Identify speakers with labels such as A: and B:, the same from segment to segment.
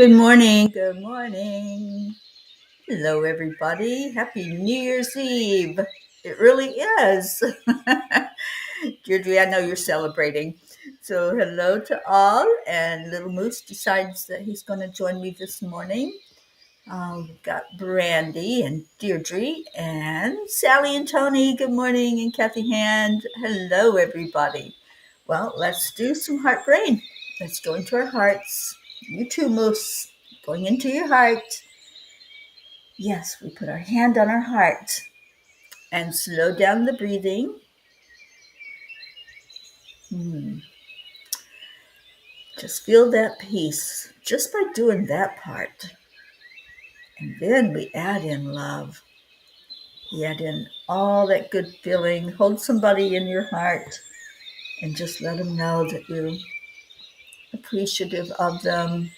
A: Good morning. Good morning. Hello, everybody. Happy New Year's Eve. It really is. Deirdre, I know you're celebrating. So, hello to all. And Little Moose decides that he's going to join me this morning. We've got Brandy and Deirdre and Sally and Tony. Good morning. And Kathy Hand. Hello, everybody. Well, let's do some heart brain. Let's go into our hearts. You too, Moose. Going into your heart. Yes, we put our hand on our heart and slow down the breathing. Just feel that peace just by doing that part. And then we add in love. We add in all that good feeling. Hold somebody in your heart and just let them know that you're appreciative of them,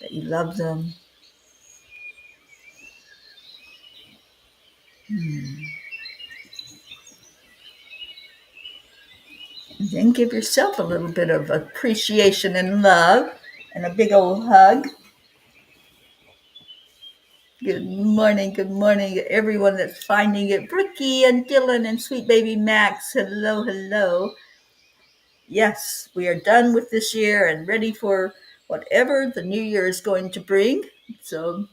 A: that you love them. And then give yourself a little bit of appreciation and love and a big old hug. Good morning, everyone that's finding it. Brookie and Dylan and sweet baby Max. Hello, hello. Yes, we are done with this year and ready for whatever the new year is going to bring. So,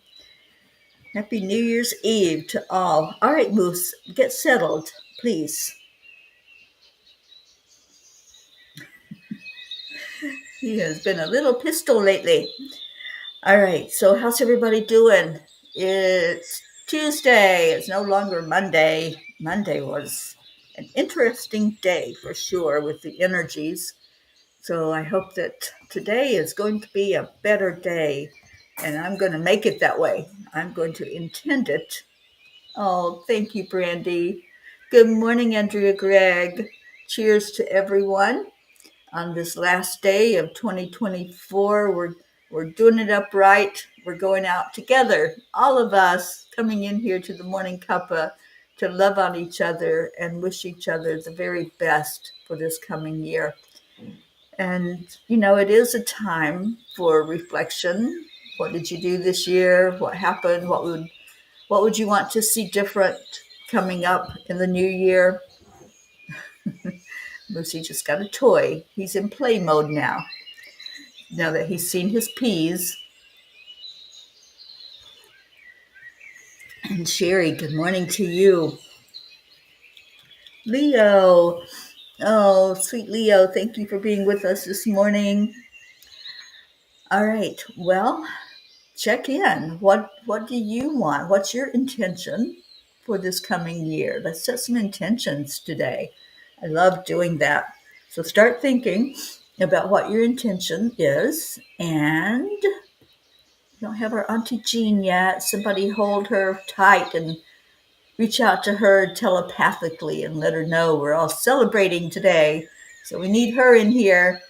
A: happy New Year's Eve to all. All right, Moose, get settled, please. He has been a little pistol lately. All right, so how's everybody doing? It's Tuesday. It's no longer Monday. Monday was an interesting day for sure with the energies. So I hope that today is going to be a better day, and I'm going to make it that way. I'm going to intend it. Oh, thank you, Brandy. Good morning, Andrea Gregg. Cheers to everyone. On this last day of 2024, we're doing it upright. We're going out together, all of us coming in here to the Morning Cuppa to love on each other and wish each other the very best for this coming year. And, it is a time for reflection. What did you do this year? What happened? What would you want to see different coming up in the new year? Lucy just got a toy. He's in play mode now that he's seen his peas. And Sherry, good morning to you. Leo. Oh, sweet Leo, thank you for being with us this morning. All right, well, check in. What do you want? What's your intention for this coming year? Let's set some intentions today. I love doing that. So start thinking about what your intention is. And we don't have our Auntie Jean yet. Somebody hold her tight and reach out to her telepathically and let her know we're all celebrating today. So we need her in here.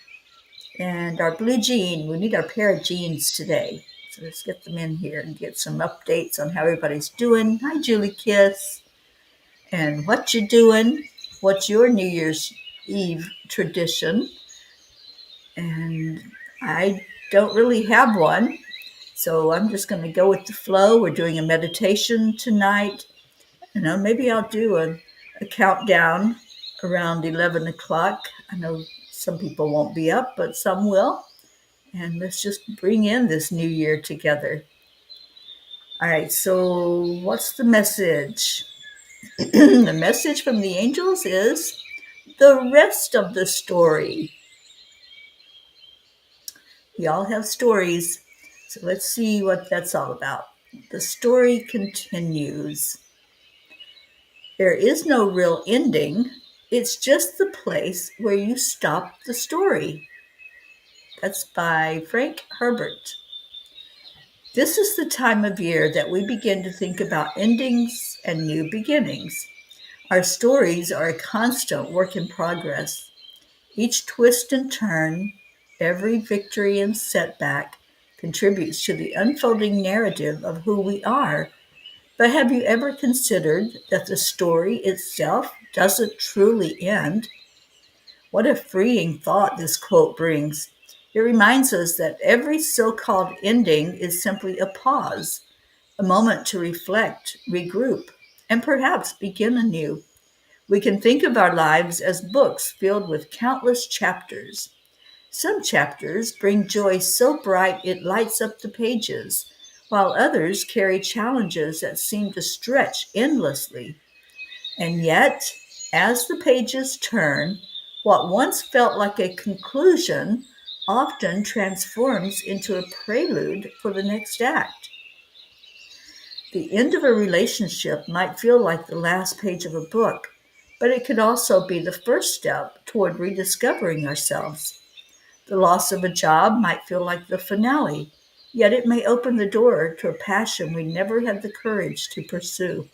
A: And our blue jean, we need our pair of jeans today. So let's get them in here and get some updates on how everybody's doing. Hi, Julie Kiss. And what you doing? What's your New Year's Eve tradition? And I don't really have one. So I'm just going to go with the flow. We're doing a meditation tonight. Maybe I'll do a countdown around 11 o'clock. I know some people won't be up, but some will. And let's just bring in this new year together. All right, so what's the message? The message from the angels is the rest of the story. We all have stories, so let's see what that's all about. The story continues. There is no real ending. It's just the place where you stop the story. That's by Frank Herbert. This is the time of year that we begin to think about endings and new beginnings. Our stories are a constant work in progress. Each twist and turn, every victory and setback contributes to the unfolding narrative of who we are. But have you ever considered that the story itself doesn't truly end? What a freeing thought this quote brings. It reminds us that every so called ending is simply a pause, a moment to reflect, regroup, and perhaps begin anew. We can think of our lives as books filled with countless chapters. Some chapters bring joy so bright it lights up the pages, while others carry challenges that seem to stretch endlessly. And yet, as the pages turn, what once felt like a conclusion often transforms into a prelude for the next act. The end of a relationship might feel like the last page of a book, but it could also be the first step toward rediscovering ourselves. The loss of a job might feel like the finale, yet it may open the door to a passion we never had the courage to pursue.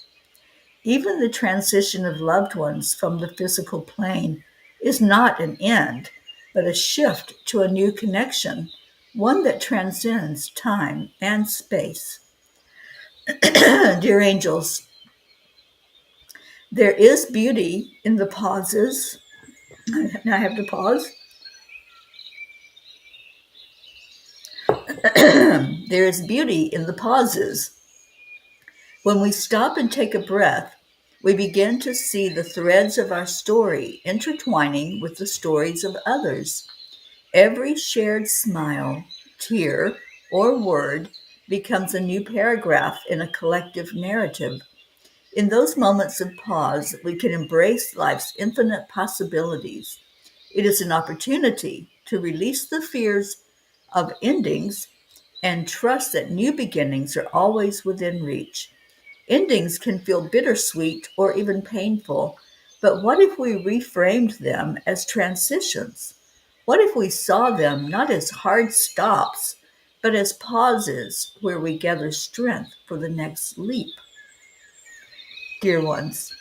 A: Even the transition of loved ones from the physical plane is not an end, but a shift to a new connection, one that transcends time and space. Dear angels, there is beauty in the pauses. Now I have to pause. There is beauty in the pauses. When we stop and take a breath, we begin to see the threads of our story intertwining with the stories of others. Every shared smile, tear, or word becomes a new paragraph in a collective narrative. In those moments of pause, we can embrace life's infinite possibilities. It is an opportunity to release the fears of endings and trust that new beginnings are always within reach. Endings can feel bittersweet or even painful, but what if we reframed them as transitions? What if we saw them not as hard stops, but as pauses where we gather strength for the next leap? Dear ones,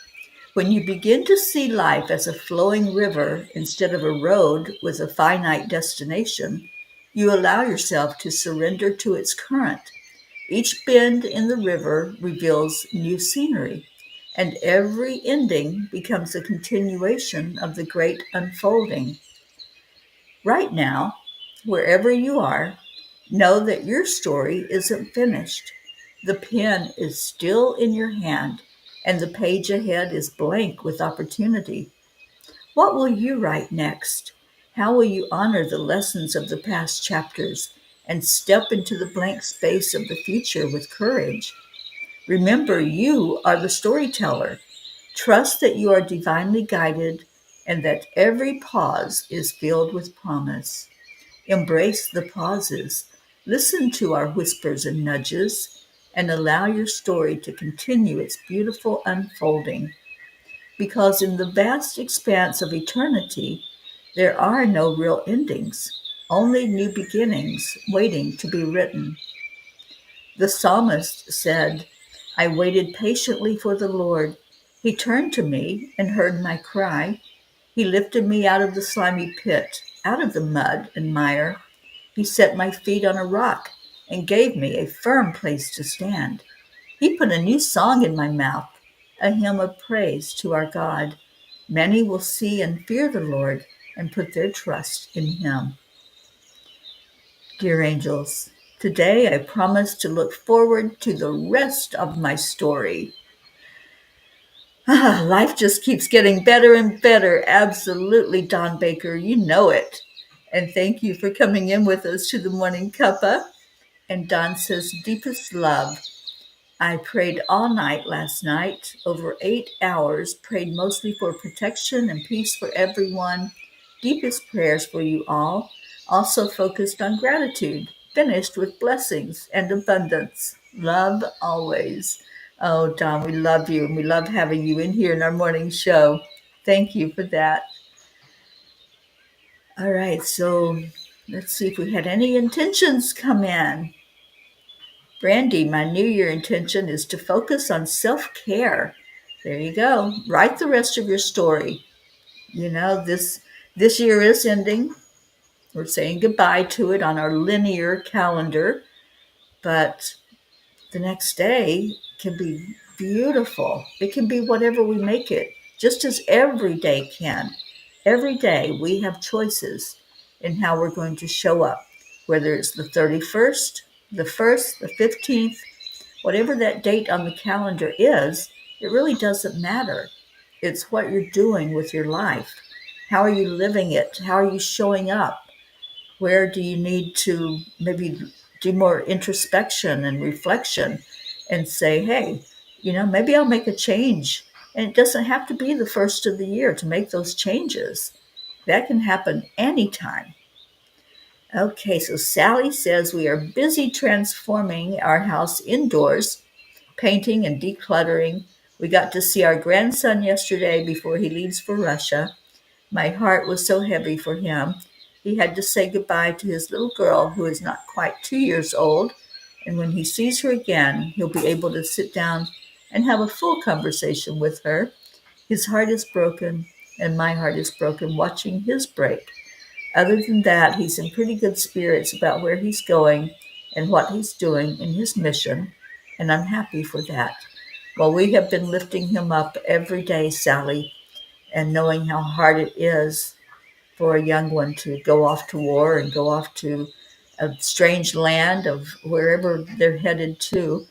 A: when you begin to see life as a flowing river instead of a road with a finite destination, you allow yourself to surrender to its current. Each bend in the river reveals new scenery, and every ending becomes a continuation of the great unfolding. Right now, wherever you are, know that your story isn't finished. The pen is still in your hand, and the page ahead is blank with opportunity. What will you write next? How will you honor the lessons of the past chapters and step into the blank space of the future with courage? Remember, you are the storyteller. Trust that you are divinely guided and that every pause is filled with promise. Embrace the pauses. Listen to our whispers and nudges and allow your story to continue its beautiful unfolding. Because in the vast expanse of eternity, there are no real endings, only new beginnings waiting to be written. The psalmist said, I waited patiently for the Lord. He turned to me and heard my cry. He lifted me out of the slimy pit, out of the mud and mire. He set my feet on a rock and gave me a firm place to stand. He put a new song in my mouth, a hymn of praise to our God. Many will see and fear the Lord and put their trust in him. Dear angels, today I promise to look forward to the rest of my story. Life just keeps getting better and better. Absolutely, Don Baker, you know it. And thank you for coming in with us to the morning cuppa. And Don says, deepest love. I prayed all night last night, over 8 hours, prayed mostly for protection and peace for everyone. Deepest prayers for you all. Also focused on gratitude, finished with blessings and abundance. Love always. Oh, Don, we love you and we love having you in here in our morning show. Thank you for that. All right, so let's see if we had any intentions come in. Brandy, my New Year intention is to focus on self-care. There you go. Write the rest of your story. You know, this year is ending. We're saying goodbye to it on our linear calendar, but the next day can be beautiful. It can be whatever we make it, just as every day can. Every day we have choices. in how we're going to show up, whether it's the 31st, the 1st, the 15th, whatever that date on the calendar is, it really doesn't matter. It's what you're doing with your life. How are you living it? How are you showing up? Where do you need to maybe do more introspection and reflection and say, hey, maybe I'll make a change. And it doesn't have to be the first of the year to make those changes. That can happen anytime. Okay, so Sally says we are busy transforming our house indoors, painting and decluttering. We got to see our grandson yesterday before he leaves for Russia. My heart was so heavy for him. He had to say goodbye to his little girl, who is not quite 2 years old. And when he sees her again, he'll be able to sit down and have a full conversation with her. His heart is broken, and my heart is broken watching his break. Other than that, he's in pretty good spirits about where he's going and what he's doing in his mission, and I'm happy for that. Well, we have been lifting him up every day, Sally, and knowing how hard it is for a young one to go off to war and go off to a strange land of wherever they're headed to.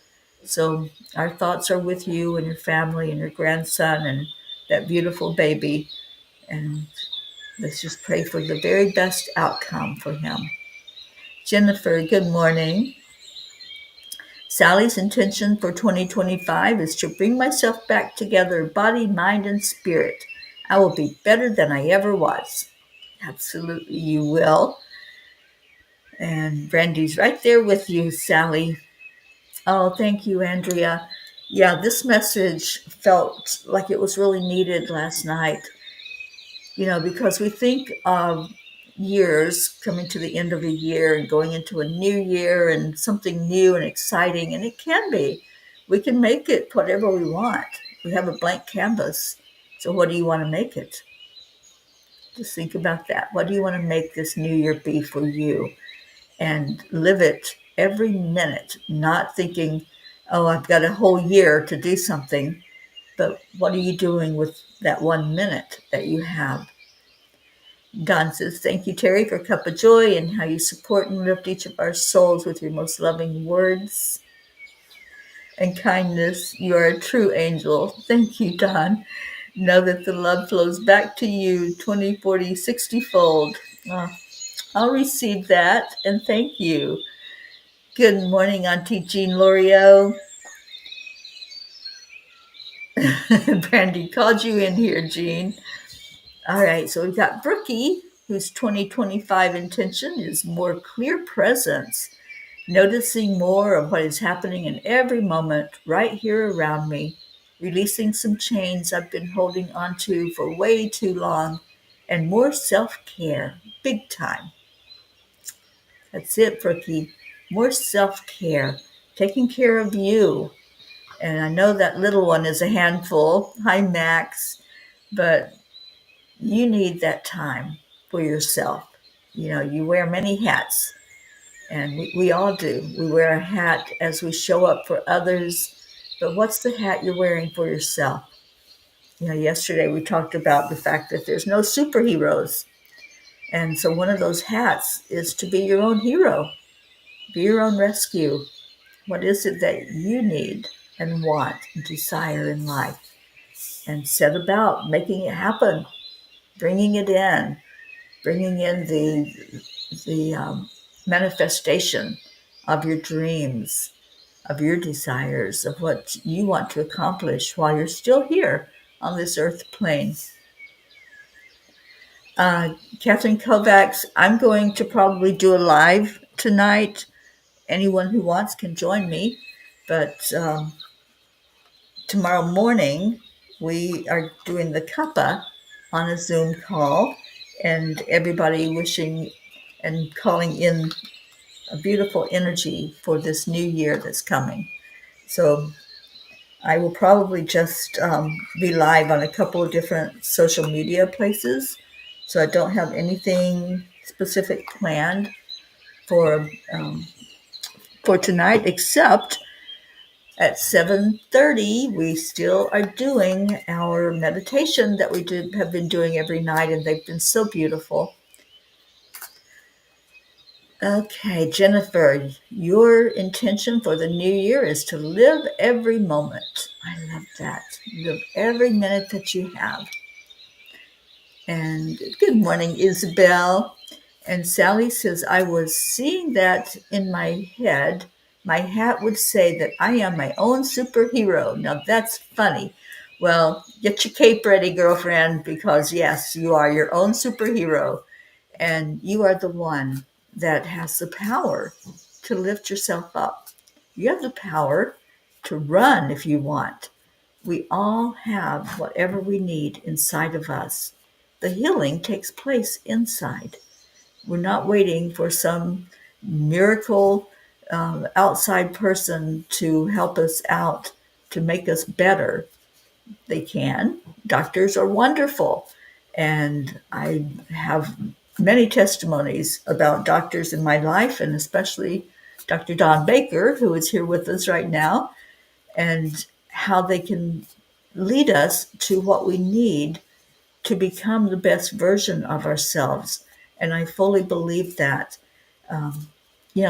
A: So our thoughts are with you and your family and your grandson and that beautiful baby. And let's just pray for the very best outcome for him. Jennifer, good morning. Sally's intention for 2025 is to bring myself back together, body, mind, and spirit. I will be better than I ever was. Absolutely, you will. And Brandy's right there with you, Sally. Oh, thank you, Andrea. Yeah, this message felt like it was really needed last night, because we think of years coming to the end of a year and going into a new year and something new and exciting, and it can be. We can make it whatever we want. We have a blank canvas. So what do you want to make it? Just think about that. What do you want to make this new year be for you? And live it every minute, not thinking, oh, I've got a whole year to do something. But what are you doing with that 1 minute that you have? Don says, thank you, Terry, for Cuppa Joy and how you support and lift each of our souls with your most loving words and kindness. You are a true angel. Thank you, Don. Know that the love flows back to you 20, 40, 60-fold. Oh, I'll receive that, and thank you. Good morning, Auntie Jean Lorio. Brandy called you in here, Jean. All right, so we've got Brookie, whose 2025 intention is more clear presence, noticing more of what is happening in every moment right here around me, releasing some chains I've been holding onto for way too long, and more self-care, big time. That's it, Brookie. More self-care, taking care of you. And I know that little one is a handful. Hi, Max. But you need that time for yourself. You wear many hats, and we all do. We wear a hat as we show up for others. But what's the hat you're wearing for yourself? Yesterday we talked about the fact that there's no superheroes. And so one of those hats is to be your own hero, be your own rescue. What is it that you need and want and desire in life? And set about making it happen, bringing it in, bringing in the manifestation of your dreams, of your desires, of what you want to accomplish while you're still here on this earth plane. Catherine Kovacs, I'm going to probably do a live tonight. Anyone who wants can join me, but tomorrow morning we are doing the Cuppa on a Zoom call, and everybody wishing and calling in a beautiful energy for this new year that's coming. So I will probably just be live on a couple of different social media places. So I don't have anything specific planned for tonight, except at 7:30 we still are doing our meditation that we have been doing every night, and they've been so beautiful. Okay, Jennifer, your intention for the new year is to live every moment. I love that. Live every minute that you have. And good morning, Isabel. And Sally says, I was seeing that in my head. My hat would say that I am my own superhero. Now that's funny. Well, get your cape ready, girlfriend, because yes, you are your own superhero. And you are the one that has the power to lift yourself up. You have the power to run if you want. We all have whatever we need inside of us. The healing takes place inside. We're not waiting for some miracle outside person to help us out, to make us better. They can. Doctors are wonderful. And I have many testimonies about doctors in my life, and especially Dr. Don Baker, who is here with us right now, and how they can lead us to what we need to become the best version of ourselves. And I fully believe that. Um,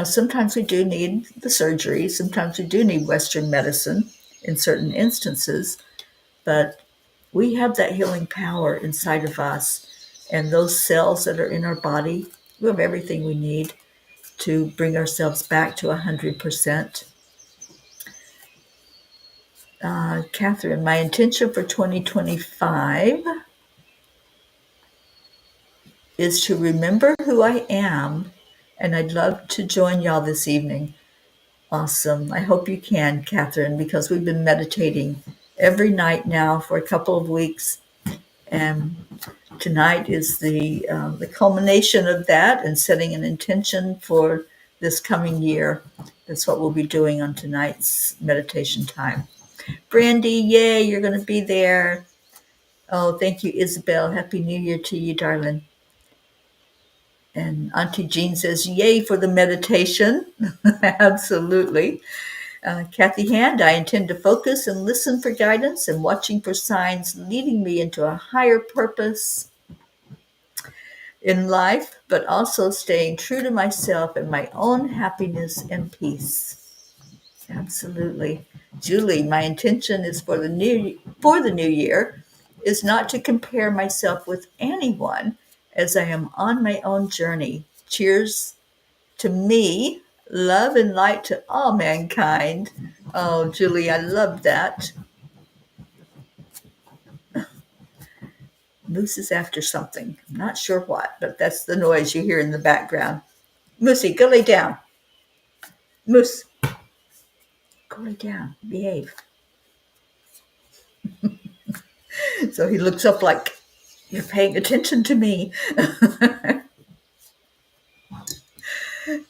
A: sometimes we do need the surgery, sometimes we do need Western medicine in certain instances, but we have that healing power inside of us. And those cells that are in our body, we have everything we need to bring ourselves back to 100%. Catherine, my intention for 2025 is to remember who I am, and I'd love to join y'all this evening. Awesome. I hope you can, Catherine, because we've been meditating every night now for a couple of weeks, and tonight is the culmination of that and setting an intention for this coming year. That's what we'll be doing on tonight's meditation time. Brandy, yay, you're going to be there. Oh, thank you, Isabel. Happy New Year to you, darling. And Auntie Jean says, yay for the meditation. Absolutely. Kathy Hand, I intend to focus and listen for guidance and watching for signs leading me into a higher purpose in life, but also staying true to myself and my own happiness and peace. Absolutely. Julie, my intention is for the new year is not to compare myself with anyone as I am on my own journey. Cheers to me, love and light to all mankind. Oh, Julie, I love that. Moose is after something. I'm not sure what, but that's the noise you hear in the background. Moosey, go lay down. Moose, go lay down. Behave. So he looks up like, you're paying attention to me.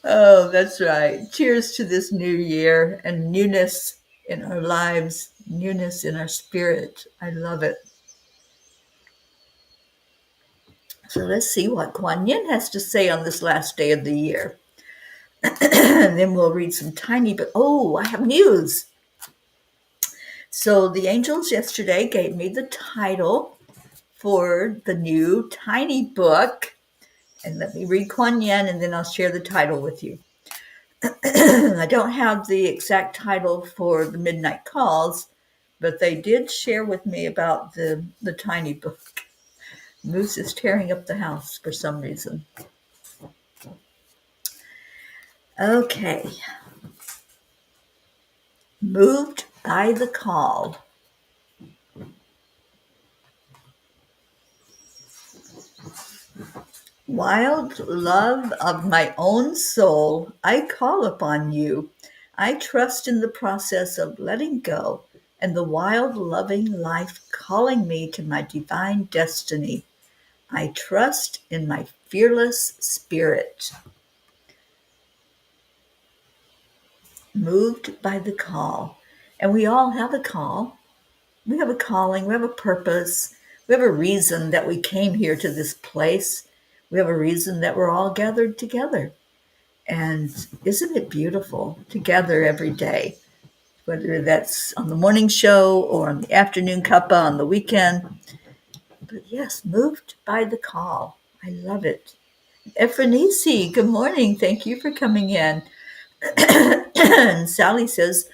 A: Oh, that's right. Cheers to this new year and newness in our lives, newness in our spirit. I love it. So let's see what Kuan Yin has to say on this last day of the year. And then we'll read some tiny, but I have news. So the angels yesterday gave me the title for the new tiny book. And let me read Kuan Yin and then I'll share the title with you. I don't have the exact title for the Midnight Calls, but they did share with me about the tiny book. Moose is tearing up the house for some reason. Okay. Moved by the call. Wild love of my own soul, I call upon you. I trust in the process of letting go and the wild loving life calling me to my divine destiny. I trust in my fearless spirit. Moved by the call. And we all have a call. We have a calling. We have a purpose. We have a reason that we came here to this place. We have a reason that we're all gathered together. And isn't it beautiful to gather every day, whether that's on the morning show or on the afternoon cuppa on the weekend? But yes, moved by the call. I love it. Ephranice, good morning. Thank you for coming in. And Sally says,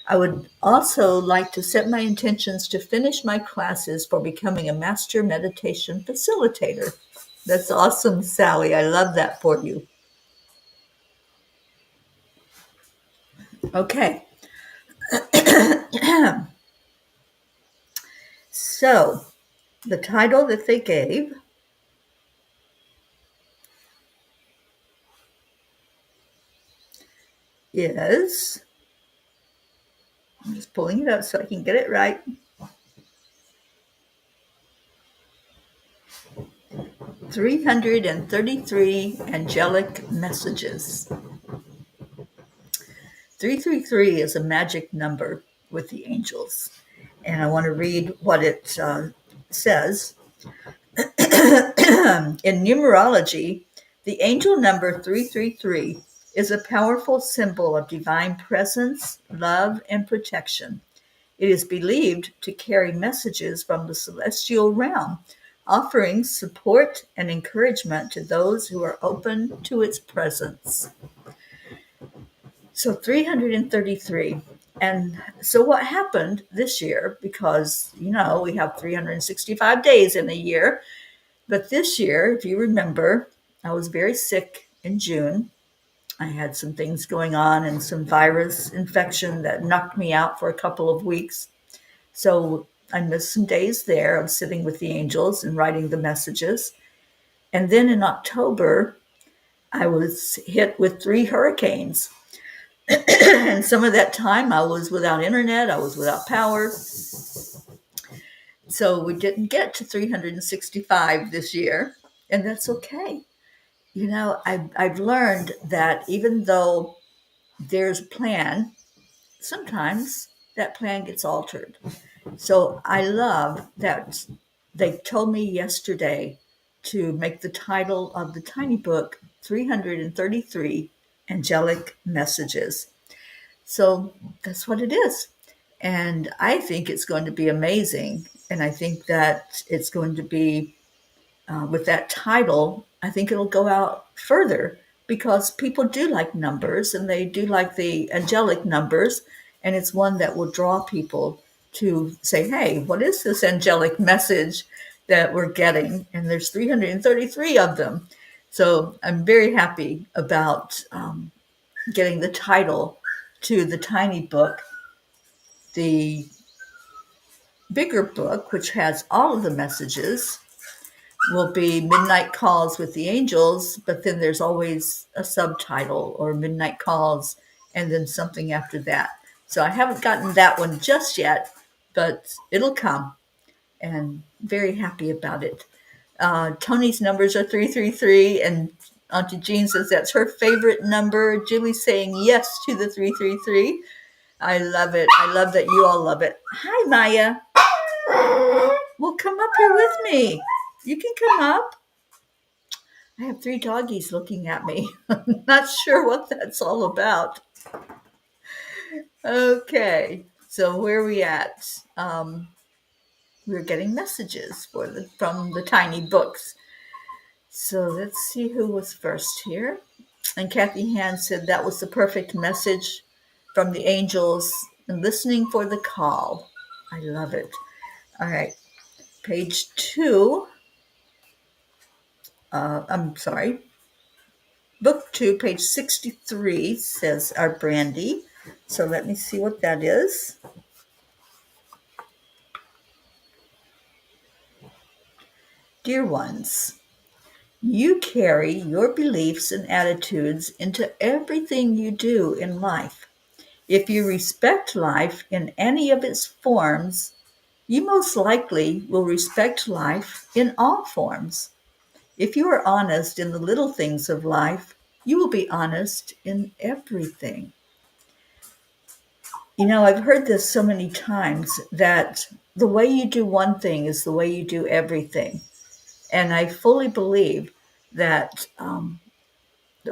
A: I would also like to set my intentions to finish my classes for becoming a master meditation facilitator. That's awesome, Sally. I love that for you. Okay. So, the title that they gave is, I'm just pulling it up so I can get it right, 333 Angelic Messages. 333 is a magic number with the angels. And I want to read what it says. In numerology, the angel number 333 is a powerful symbol of divine presence, love, and protection. It is believed to carry messages from the celestial realm, offering support and encouragement to those who are open to its presence. So 333. And so what happened this year, because, we have 365 days in a year, but this year, if you remember, I was very sick in June. I had some things going on and some virus infection that knocked me out for a couple of weeks. So I missed some days there of sitting with the angels and writing the messages. And then in October, I was hit with 3 hurricanes. And some of that time I was without internet, I was without power. So we didn't get to 365 this year, and that's okay. I've learned that even though there's a plan, sometimes that plan gets altered. So I love that they told me yesterday to make the title of the tiny book 333 Angelic Messages. So that's what it is. And I think it's going to be amazing. And I think that it's going to be, with that title, I think it'll go out further because people do like numbers and they do like the angelic numbers. And it's one that will draw people to say, hey, what is this angelic message that we're getting? And there's 333 of them. So I'm very happy about getting the title to the tiny book. The bigger book, which has all of the messages, will be Midnight Calls with the Angels, but then there's always a subtitle or Midnight Calls and then something after that. So I haven't gotten that one just yet, but it'll come, and very happy about it. Tony's numbers are 333, and Auntie Jean says that's her favorite number. Julie's saying yes to the 333. I love it. I love that you all love it. Hi, Maya. Well, come up here with me. You can come up. I have 3 doggies looking at me. I'm not sure what that's all about. Okay, so where are we at? We're getting messages from the tiny books. So let's see who was first here. And Kathy Hand said that was the perfect message from the angels and listening for the call. I love it. All right, page 2. I'm sorry. Book 2, page 63 says our Brandy. So let me see what that is. Dear ones, you carry your beliefs and attitudes into everything you do in life. If you respect life in any of its forms, you most likely will respect life in all forms. If you are honest in the little things of life, you will be honest in everything. I've heard this so many times that the way you do one thing is the way you do everything. And I fully believe that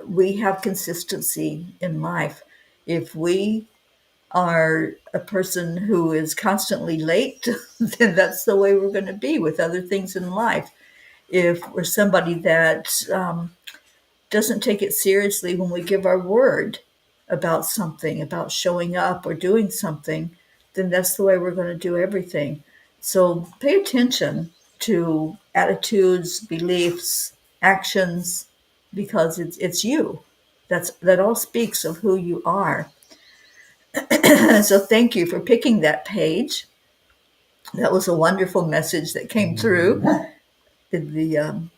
A: we have consistency in life. If we are a person who is constantly late, then that's the way we're going to be with other things in life. If we're somebody that doesn't take it seriously when we give our word about something, about showing up or doing something, then that's the way we're going to do everything. So pay attention to attitudes, beliefs, actions, because it's you. That all speaks of who you are. So thank you for picking that page. That was a wonderful message that came through in the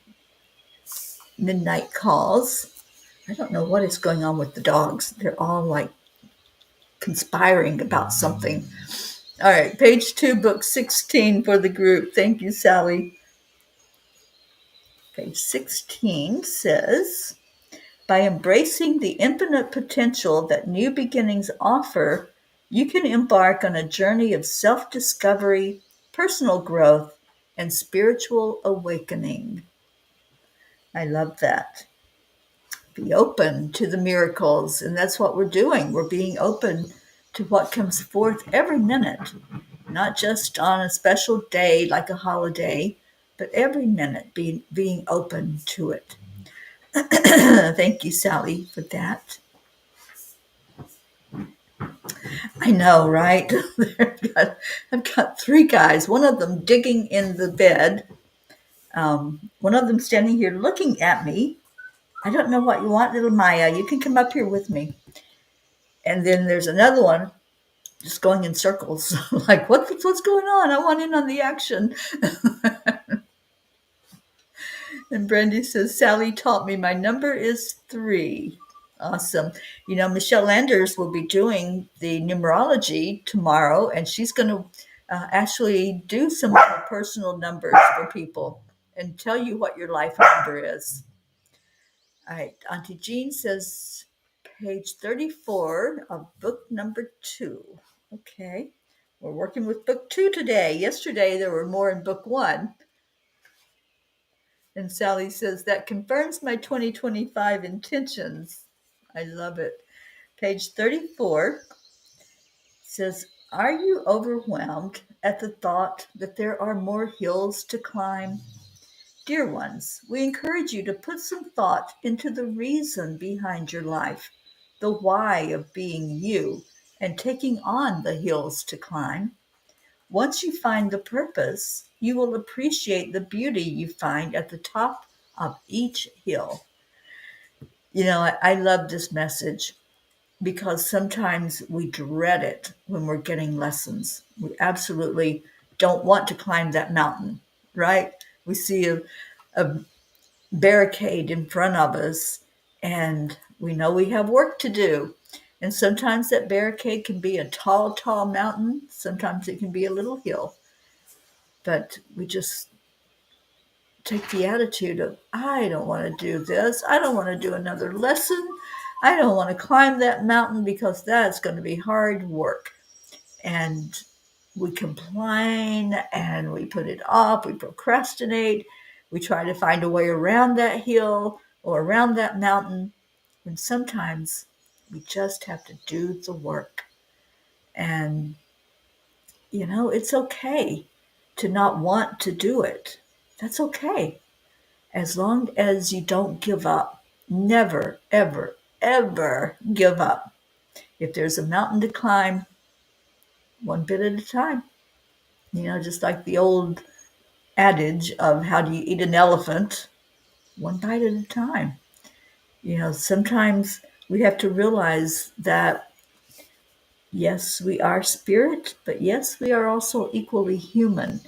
A: midnight calls. I don't know what is going on with the dogs. They're all like conspiring about something. All right, page 2, book 16 for the group. Thank you, Sally. Page 16 says, by embracing the infinite potential that new beginnings offer, you can embark on a journey of self-discovery, personal growth, and spiritual awakening. I love that. Be open to the miracles, and that's what we're doing. We're being open to what comes forth every minute, not just on a special day like a holiday, but every minute being open to it. Thank you, Sally, for that. I know, right? I've got 3 guys, one of them digging in the bed, one of them standing here looking at me. I don't know what you want, little Maya. You can come up here with me. And then there's another one just going in circles, like, what's going on? I want in on the action. And Brandy says, Sally taught me my number is 3. Awesome. You know, Michelle Landers will be doing the numerology tomorrow, and she's going to actually do some of her personal numbers for people and tell you what your life number is. All right. Auntie Jean says, page 34 of book number 2. Okay. We're working with book 2 today. Yesterday, there were more in book 1. And Sally says, that confirms my 2025 intentions. I love it. Page 34 says, are you overwhelmed at the thought that there are more hills to climb? Dear ones, we encourage you to put some thought into the reason behind your life, the why of being you and taking on the hills to climb. Once you find the purpose, you will appreciate the beauty you find at the top of each hill. You know, I love this message because sometimes we dread it when we're getting lessons. We absolutely don't want to climb that mountain, right? We see a barricade in front of us and we know we have work to do. And sometimes that barricade can be a tall, tall mountain. Sometimes it can be a little hill. But we just take the attitude of, I don't want to do this. I don't want to do another lesson. I don't want to climb that mountain because that's going to be hard work. And we complain and we put it off. We procrastinate. We try to find a way around that hill or around that mountain. And sometimes we just have to do the work. And, you know, it's okay to not want to do it. That's okay. As long as you don't give up. Never, ever, ever give up. If there's a mountain to climb, one bit at a time. You know, just like the old adage of how do you eat an elephant? One bite at a time. You know, sometimes we have to realize that, yes, we are spirit, but yes, we are also equally human.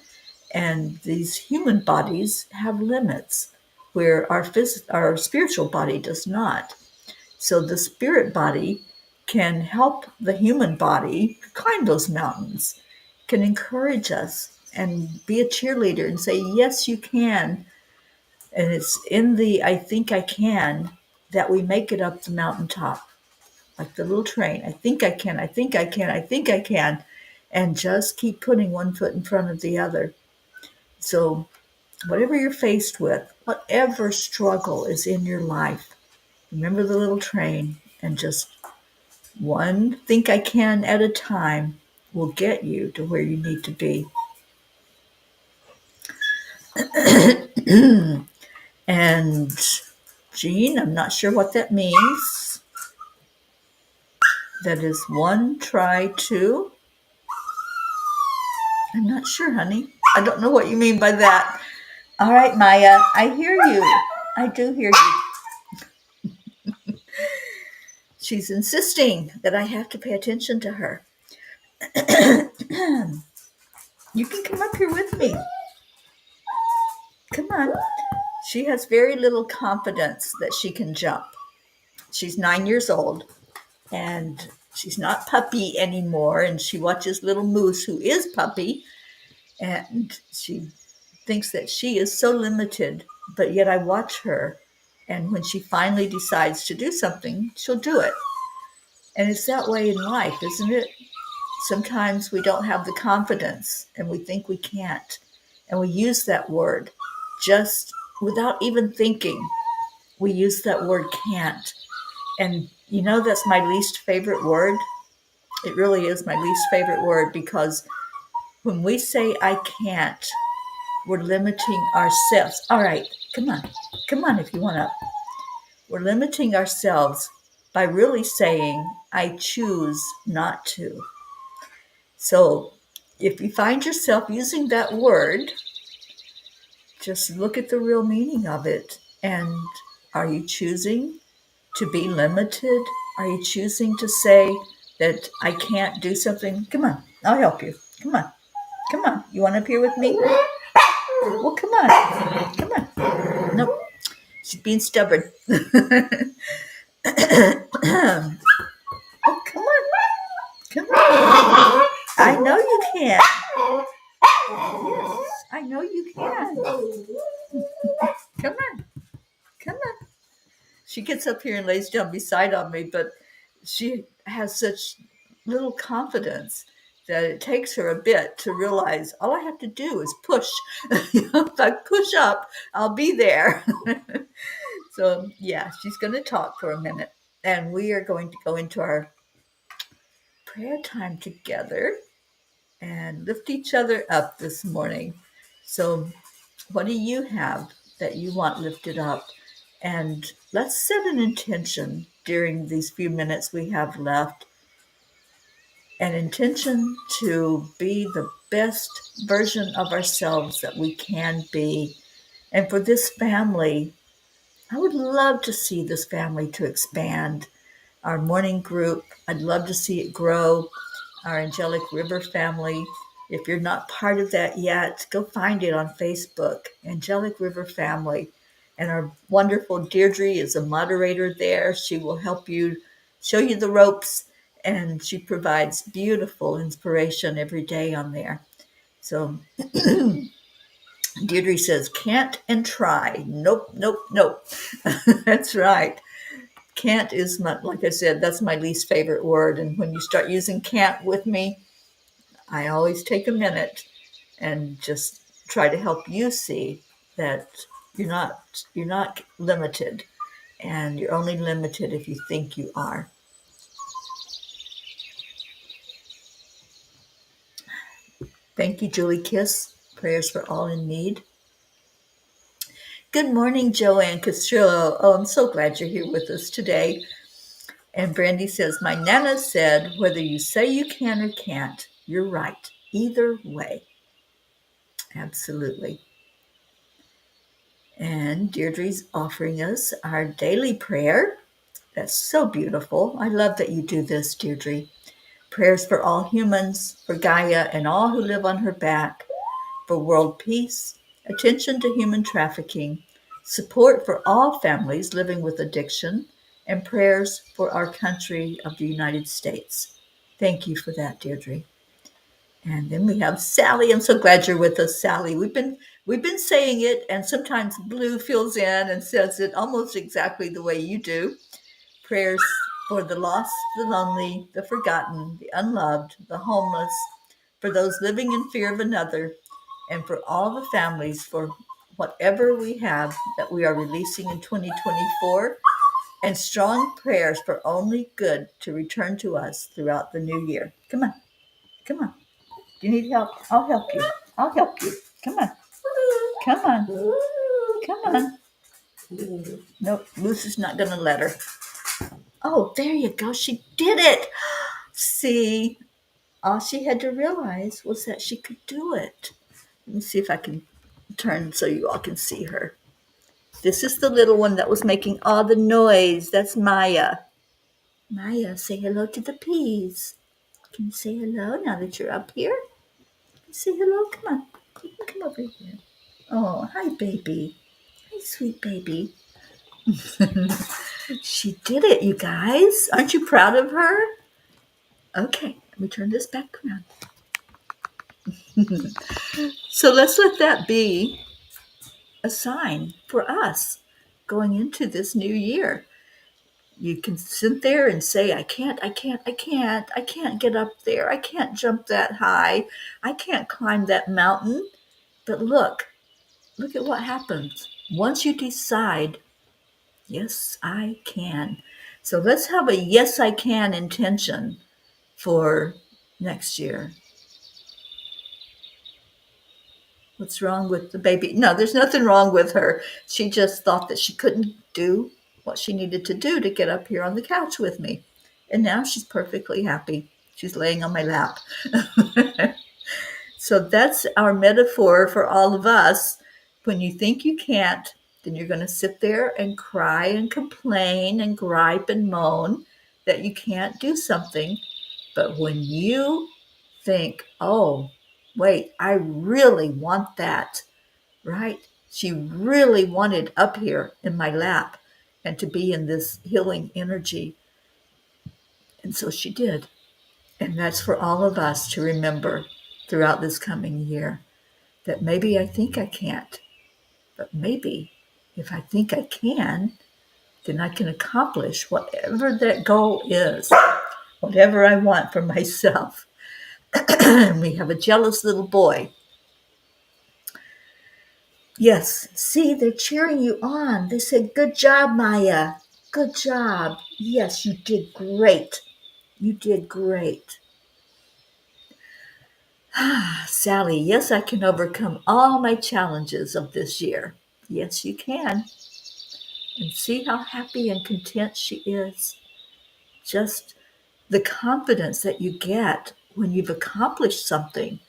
A: And these human bodies have limits where our spiritual body does not. So the spirit body can help the human body climb those mountains, can encourage us and be a cheerleader and say, yes, you can. And it's in the I think I can that we make it up the mountaintop, like the little train. I think I can, I think I can, I think I can. And just keep putting one foot in front of the other. So whatever you're faced with, whatever struggle is in your life, remember the little train and just one think I can at a time will get you to where you need to be. And Jean, I'm not sure what that means. That is one try two. I'm not sure, honey. I don't know what you mean by that. All right, Maya, I hear you. I do hear you. She's insisting that I have to pay attention to her. You can come up here with me. Come on. She has very little confidence that she can jump. She's 9 years old and she's not Puppy anymore. And she watches little Moose, who is Puppy, and she thinks that she is so limited. But yet I watch her, and when she finally decides to do something, she'll do it. And it's that way in life, isn't it? Sometimes we don't have the confidence and we think we can't. And we use that word just without even thinking. We use that word can't. And you know, that's my least favorite word. It really is my least favorite word, because when we say I can't, we're limiting ourselves. All right, come on. Come on if you want to. We're limiting ourselves by really saying I choose not to. So if you find yourself using that word, just look at the real meaning of it. And are you choosing to be limited? Are you choosing to say that I can't do something? Come on, I'll help you. Come on. Come on. You want to appear with me? Well, come on. Come on. Nope. She's being stubborn. Oh, come on. Come on. I know you can. Yes, I know you can. Come on. Come on. She gets up here and lays down beside on me, but she has such little confidence that it takes her a bit to realize all I have to do is push. If I push up, I'll be there. So, yeah, she's going to talk for a minute. And we are going to go into our prayer time together and lift each other up this morning. So, what do you have that you want lifted up? And let's set an intention during these few minutes we have left. An intention to be the best version of ourselves that we can be. And for this family, I would love to see this family to expand. Our morning group, I'd love to see it grow. Our Angelic River family. If you're not part of that yet, go find it on Facebook, Angelic River Family. And our wonderful Deirdre is a moderator there. She will help you, show you the ropes, and she provides beautiful inspiration every day on there. So Deirdre says, can't and try. Nope, nope, nope. That's right. Can't is my, like I said, that's my least favorite word. And when you start using can't with me, I always take a minute and just try to help you see that you're not limited, and you're only limited if you think you are. Thank you, Julie Kiss. Prayers for all in need. Good morning, Joanne Castrillo. Oh, I'm so glad you're here with us today. And Brandy says, my Nana said, whether you say you can or can't, you're right. Either way. Absolutely. And Deirdre's offering us our daily prayer. That's so beautiful. I love that you do this, Deirdre. Prayers for all humans, for Gaia and all who live on her back, for world peace, attention to human trafficking, support for all families living with addiction, and prayers for our country of the United States. Thank you for that, Deirdre. And then we have Sally. I'm so glad you're with us, Sally. We've been saying it, and sometimes Blue fills in and says it almost exactly the way you do. Prayers for the lost, the lonely, the forgotten, the unloved, the homeless, for those living in fear of another, and for all the families, for whatever we have that we are releasing in 2024, and strong prayers for only good to return to us throughout the new year. Come on. Come on. Do you need help? I'll help you. I'll help you. Come on. Come on. Come on. Ooh, nope, Lucy's not going to let her. Oh, there you go. She did it. See, all she had to realize was that she could do it. Let me see if I can turn so you all can see her. This is the little one that was making all the noise. That's Maya. Maya, say hello to the peas. Can you say hello now that you're up here? Say hello. Come on. Come over here. Oh, hi, baby. Hi, sweet baby. She did it, you guys. Aren't you proud of her? Okay, let me turn this back around. So let's let that be a sign for us going into this new year. You can sit there and say, I can't get up there. I can't jump that high. I can't climb that mountain. But look at what happens. Once you decide, yes, I can. So let's have a yes, I can intention for next year. What's wrong with the baby? No, there's nothing wrong with her. She just thought that she couldn't do what she needed to do to get up here on the couch with me. And now she's perfectly happy. She's laying on my lap. So that's our metaphor for all of us. When you think you can't, then you're going to sit there and cry and complain and gripe and moan that you can't do something. But when you think, oh, wait, I really want that, right? She really wanted up here in my lap and to be in this healing energy. And so she did. And that's for all of us to remember throughout this coming year, that maybe I think I can't, but maybe if I think I can, then I can accomplish whatever that goal is, whatever I want for myself. And we have a jealous little boy. Yes, see, they're cheering you on. They said, good job, Maya. Good job. Yes, you did great. You did great. Sally, yes, I can overcome all my challenges of this year. Yes, you can. And see how happy and content she is. Just the confidence that you get when you've accomplished something,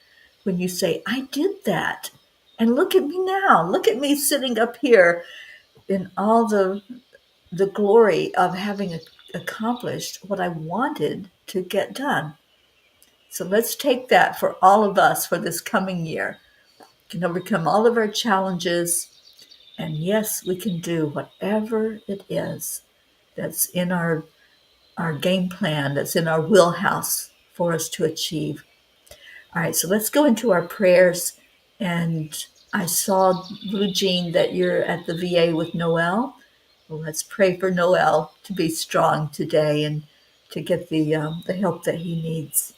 A: when you say, I did that. And look at me now. Look at me sitting up here in all the glory of having accomplished what I wanted to get done. So let's take that for all of us for this coming year. We can overcome all of our challenges. And yes, we can do whatever it is that's in our game plan, that's in our wheelhouse for us to achieve. All right, so let's go into our prayers. And I saw, Blue Jean, that you're at the VA with Noel. Well, let's pray for Noel to be strong today and to get the help that he needs.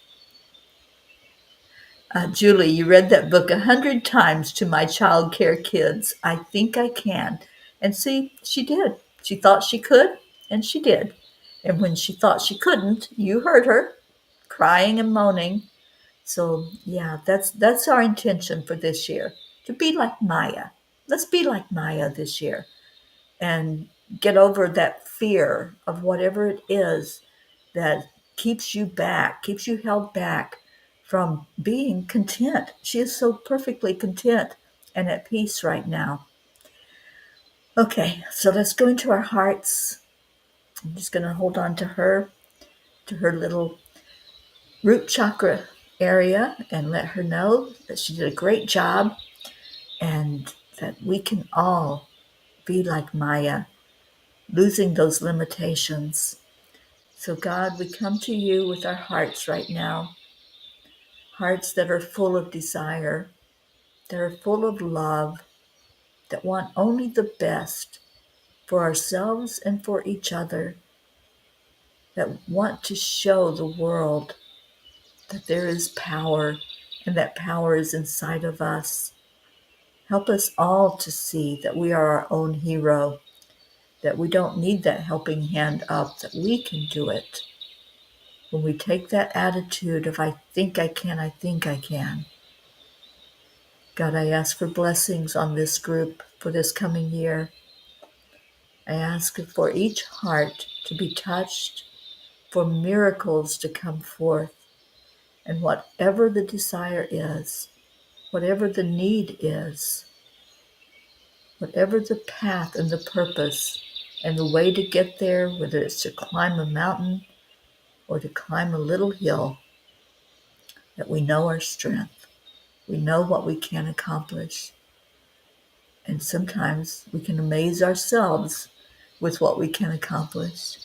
A: Julie, you read that book 100 times to my child care kids. I think I can. And see, she did. She thought she could, and she did. And when she thought she couldn't, you heard her crying and moaning. So yeah, that's our intention for this year, to be like Maya. Let's be like Maya this year and get over that fear of whatever it is that keeps you back, keeps you held back from being content. She is so perfectly content and at peace right now. Okay, so let's go into our hearts. I'm just going to hold on to her little root chakra area, and let her know that she did a great job and that we can all be like Maya, losing those limitations. So, God, we come to you with our hearts right now, hearts that are full of desire, that are full of love, that want only the best for ourselves and for each other, that want to show the world that there is power and that power is inside of us. Help us all to see that we are our own hero, that we don't need that helping hand up, that we can do it. When we take that attitude of, I think I can, I think I can. God, I ask for blessings on this group for this coming year. I ask for each heart to be touched, for miracles to come forth, and whatever the desire is, whatever the need is, whatever the path and the purpose and the way to get there, whether it's to climb a mountain or to climb a little hill, that we know our strength. We know what we can accomplish. And sometimes we can amaze ourselves with what we can accomplish.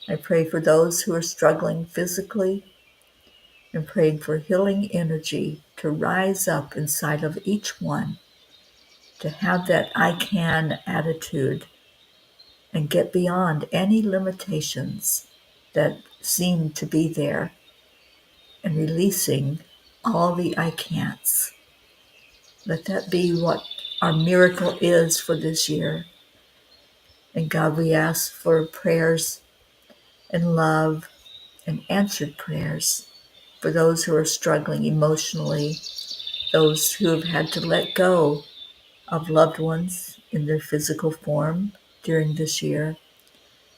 A: I pray for those who are struggling physically and praying for healing energy to rise up inside of each one, to have that I can attitude and get beyond any limitations that seem to be there and releasing all the I can'ts. Let that be what our miracle is for this year. And God, we ask for prayers and love and answered prayers for those who are struggling emotionally, those who have had to let go of loved ones in their physical form during this year,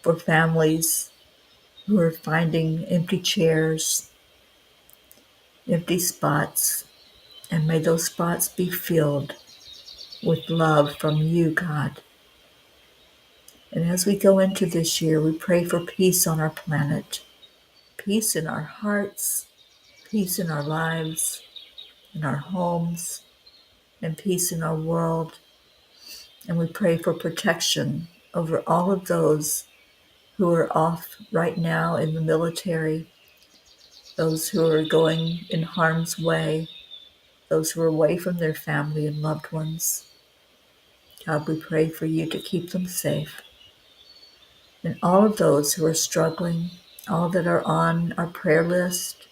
A: for families who are finding empty chairs, empty spots, and may those spots be filled with love from you, God. And as we go into this year, we pray for peace on our planet, peace in our hearts, peace in our lives, in our homes, and peace in our world. And we pray for protection over all of those who are off right now in the military, those who are going in harm's way, those who are away from their family and loved ones. God, we pray for you to keep them safe. And all of those who are struggling, all that are on our prayer list,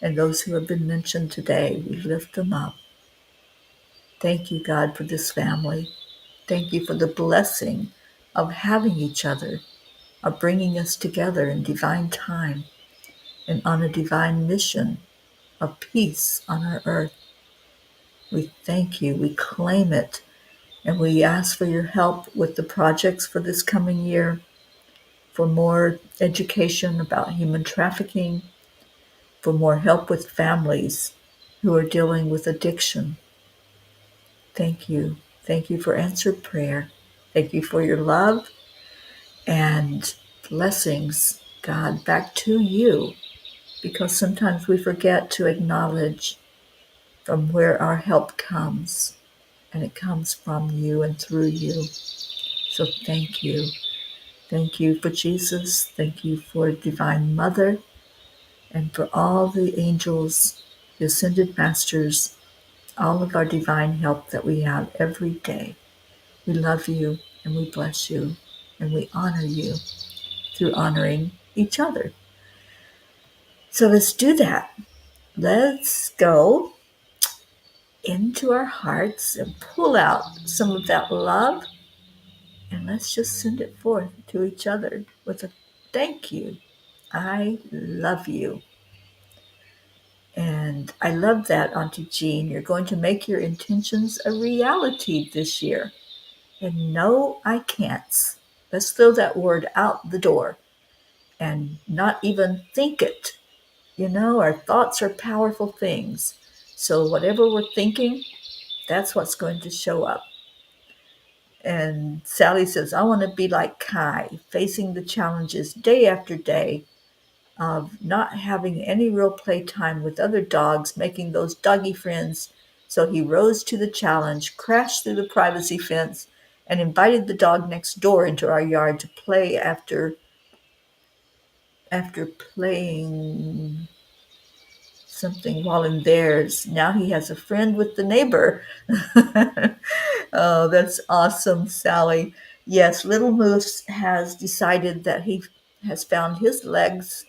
A: and those who have been mentioned today, we lift them up. Thank you, God, for this family. Thank you for the blessing of having each other, of bringing us together in divine time and on a divine mission of peace on our earth. We thank you. We claim it. And we ask for your help with the projects for this coming year, for more education about human trafficking, for more help with families who are dealing with addiction. Thank you. Thank you for answered prayer. Thank you for your love and blessings, God, back to you, because sometimes we forget to acknowledge from where our help comes, and it comes from you and through you. So thank you. Thank you for Jesus. Thank you for Divine Mother and for all the angels, the ascended masters, all of our divine help that we have every day. We love you and we bless you and we honor you through honoring each other. So let's do that. Let's go into our hearts and pull out some of that love, and let's just send it forth to each other with a thank you. I love you. And I love that, Auntie Jean. You're going to make your intentions a reality this year. And no, I can't. Let's throw that word out the door and not even think it. You know, our thoughts are powerful things. So whatever we're thinking, that's what's going to show up. And Sally says, I want to be like Kai, facing the challenges day after day of not having any real playtime with other dogs, making those doggy friends. So he rose to the challenge, crashed through the privacy fence, and invited the dog next door into our yard to play after playing something while in theirs. Now he has a friend with the neighbor. Oh, that's awesome, Sally. Yes, Little Moose has decided that he has found his legs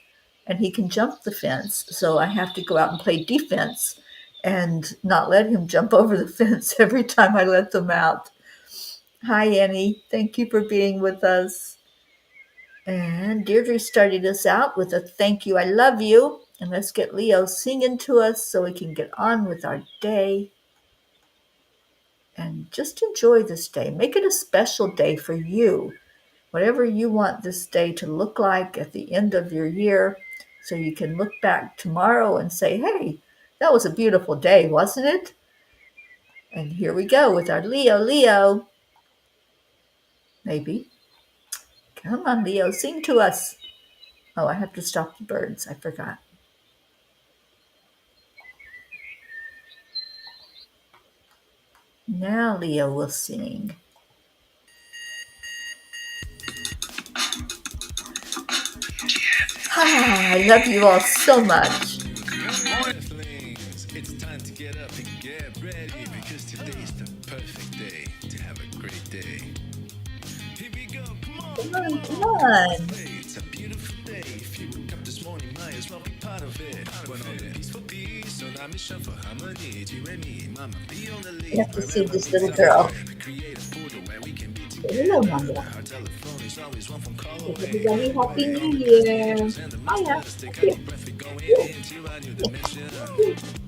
A: and he can jump the fence. So I have to go out and play defense and not let him jump over the fence every time I let them out. Hi, Annie. Thank you for being with us. And Deirdre started us out with a thank you, I love you. And let's get Leo singing to us so we can get on with our day and just enjoy this day. Make it a special day for you. Whatever you want this day to look like at the end of your year, so you can look back tomorrow and say, hey, that was a beautiful day, wasn't it? And here we go with our Leo. Leo, maybe. Come on, Leo, sing to us. Oh, I have to stop the birds. I forgot. Now Leo will sing. Ah, I love you all so much.
B: It's time to get up and get ready because today's the perfect day to have a great day. Here we go, come on,
A: Come
B: come
A: on, come
B: on, let's
A: on.
B: play. It's a beautiful day. If you woke up this morning, might as well be part of it. When all the peaceful peace on our mission for harmony. You and me, mama, be on the
A: You
B: lead.
A: have to see
B: Wherever
A: this
B: things
A: little
B: are going,
A: girl.
B: we create a portal where we can be
A: Hello,
B: together.
A: Mama.
B: Our telephone is always one phone call
A: Say
B: away.
A: everybody Happy
B: Forgetting all
A: New
B: the past, the
A: Year.
B: angels, and the
A: Hiya.
B: masters. Take a
A: Here.
B: deep breath, we're going
A: Woo,
B: into a new dimension.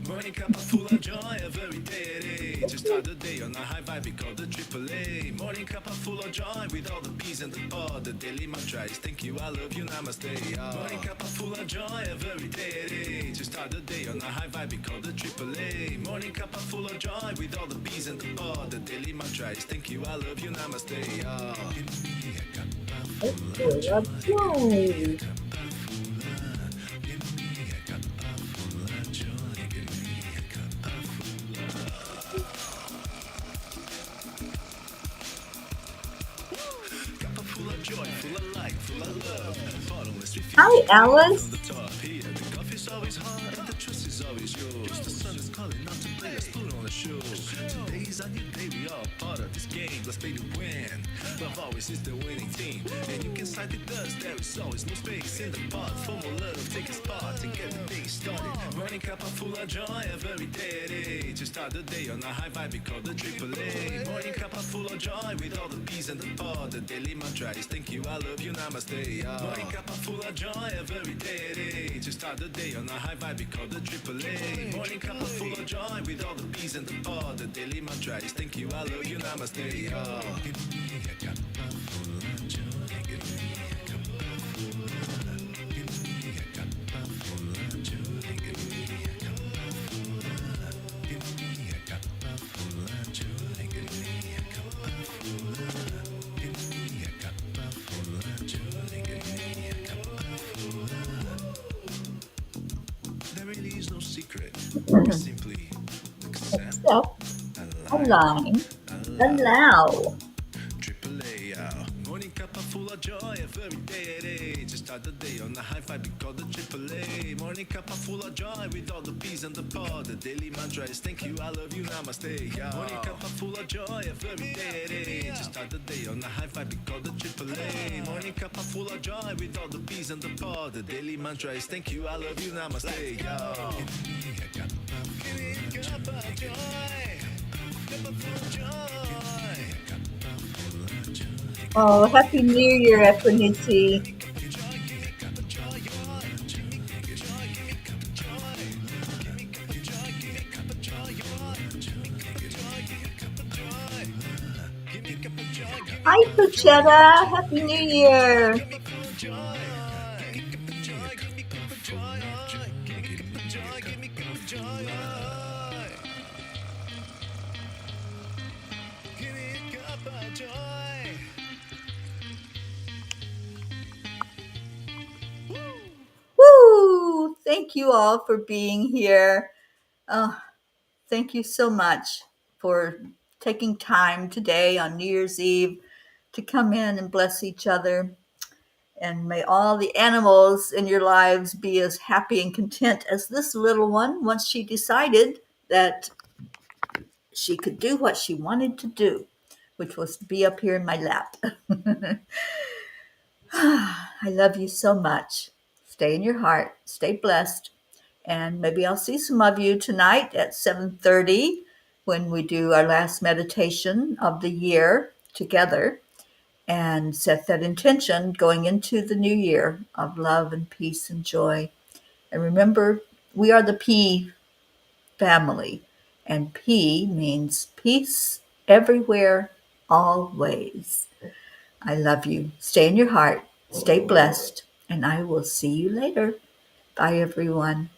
B: Morning cup of full of joy every day at 8. To start the day on a high vibe, we call the AAA. Morning cup of full of joy with all the peas and the pod. The daily mantra is thank you, I love you, namaste. Morning cup of full of joy every day at 8. To start the day on a high vibe, we call the AAA. Morning cup of full of joy with all the peas and the pod. The daily mantra is thank you, I love you, namaste. Give me a cup of
A: let's
B: full of
A: go.
B: joy. Give me a
A: Joy.
B: cup of full of. Give me a cup of full of joy. Give me a cup of full Cup of full of joy, full of light, full of love. Bottomless
A: Hi,
B: refueling, pouring right from the
A: Alice.
B: top. Here, the coffee's always hot and the trust is always yours. The sun is calling out to play, let's put on a show. Today's a new day, we all part of this game. Let's play to win. Love always is the winning team. And you can side with us, there is always no space in the pot. For more love, take a spot and get the day started. Morning cup of full of joy every day at 8. To start the day on a high vibe, we call the AAA. Morning cup of full of joy with all the peas and the pod. The daily mantra is thank you, I love you, namaste. Morning cup of full of joy every day at 8. To start the day on a high vibe, we call the AAA. Morning cup of full of joy with all the peas and the pod. The daily mantra is thank you, I love you, namaste. Give me a cup of full of joy. Give me a cup of full of. Give me a cup of full of joy. Give me a cup of full of. Give me a cup of full of joy. Give me a cup of full of. Give me a cup of full of joy. Give me a cup of full of. There really is no secret. We simply accept,
A: Accept,
B: align,
A: align,
B: allow.
A: allow.
B: AAA, morning cup of full of joy every day at 8. To start the day on the high vibe, we call the AAA. Morning cup of full of joy with all the peas and the pod. The daily mantra is thank you, I love you, namaste. Morning cup of full of joy every day at 8. To start the day on the high vibe, we call the AAA. Morning cup of full of joy with all the peas and the pod. The daily mantra is thank you, I love you, namaste. Give me a cup of joy. Cup of full of joy.
A: Oh, Happy New Year, Equinity. Hi, Coachetta. Happy New Year. Woo! Thank you all for being here. Oh, thank you so much for taking time today on New Year's Eve to come in and bless each other. And may all the animals in your lives be as happy and content as this little one once she decided that she could do what she wanted to do, which was to be up here in my lap. I love you so much. Stay in your heart. Stay blessed. And maybe I'll see some of you tonight at 7:30 when we do our last meditation of the year together and set that intention going into the new year of love and peace and joy. And remember, we are the P family, and P means peace everywhere, always. I love you. Stay in your heart. Stay blessed. And I will see you later. Bye, everyone.